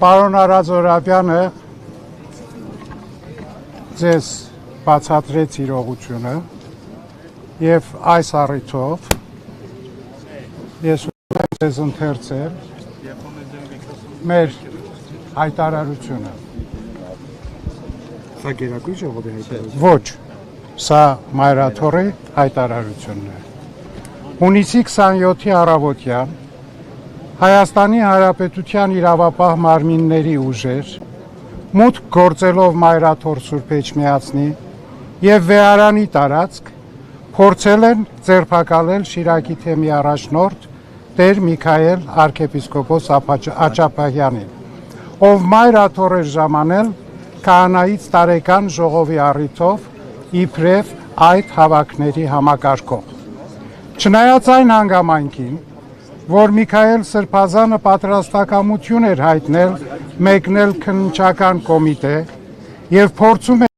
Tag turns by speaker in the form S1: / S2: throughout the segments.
S1: Պարոն Արազորաբյանը ձեզ բացատրեց իրողությունը եւ այս առիթով ես ուզում եմ ձեզ ընթերցել մեր հայտարարությունը։
S2: Սա գերակույն ժողովի հայտարարություն։
S1: Ոչ, սա Մայրաթորի հայտարարությունն է։ Հունիսի 27-ի առավոտյան Հայաստանի Հանրապետության իրավապահ մարմինների ուժեր մուտք գործելով Մայրաթոր Սուրբ Էջմիածնի եւ Վեհարանի տարածք փորձել են ձերբակալել Շիրակի թեմի առաջնորդ Տեր Միքայել arczepiskopos Աճապահյանին, ով Մայրաթոր էր ժամանել քահանայից տարեկան ժողովի առիթով իբրև այդ հավաքների համակարգող։ Չնայած այն հանգամանքին, որ Միքայել Սրբազանը պատրաստակամություն էր հայտնել մեկնել քննչական կոմիտե եւ փորձում էր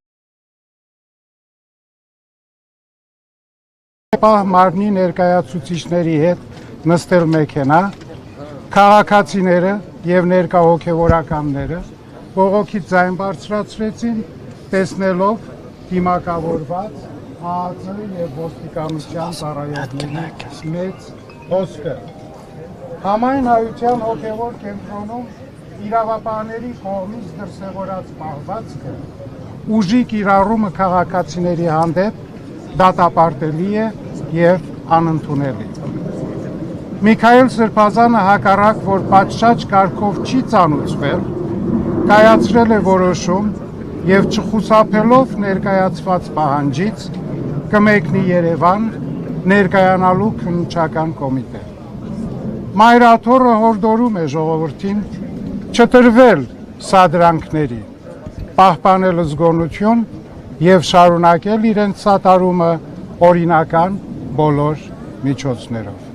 S1: մարմնի ներկայացուցիչների հետ նստել մեքենա, քաղաքացիները եւ ներկա հոգեվորականները բողոքից ձայն բարձրացրեցին, տեսնելով դիմակավորված ԱԱԾ եւ ոստիկանության ծառայողների մեծ հոսքը։ Համայն հայության հոգևոր կենտրոնում իրավապահների կողմից դրսևորած պահվածքը ուժի կիրառումը քաղաքացիների հանդեպ դատապարտելի է եւ անընդունելի։ Միքայել Սրբազանը հակառակ, որ պատշաճ կարգով չի ծանուցվել, կայացրել է որոշում եւ չխուսափելով ներկայացված պահանջից կմեկնի Երևան ներկայանալու քննչական կոմիտե։ Մայրաթորը հորդորում է ժողովրդին չտրվել սադրանքների, պահպանել զգոնություն եւ շարունակել իրենց սատարումը օրինական բոլոր միջոցներով։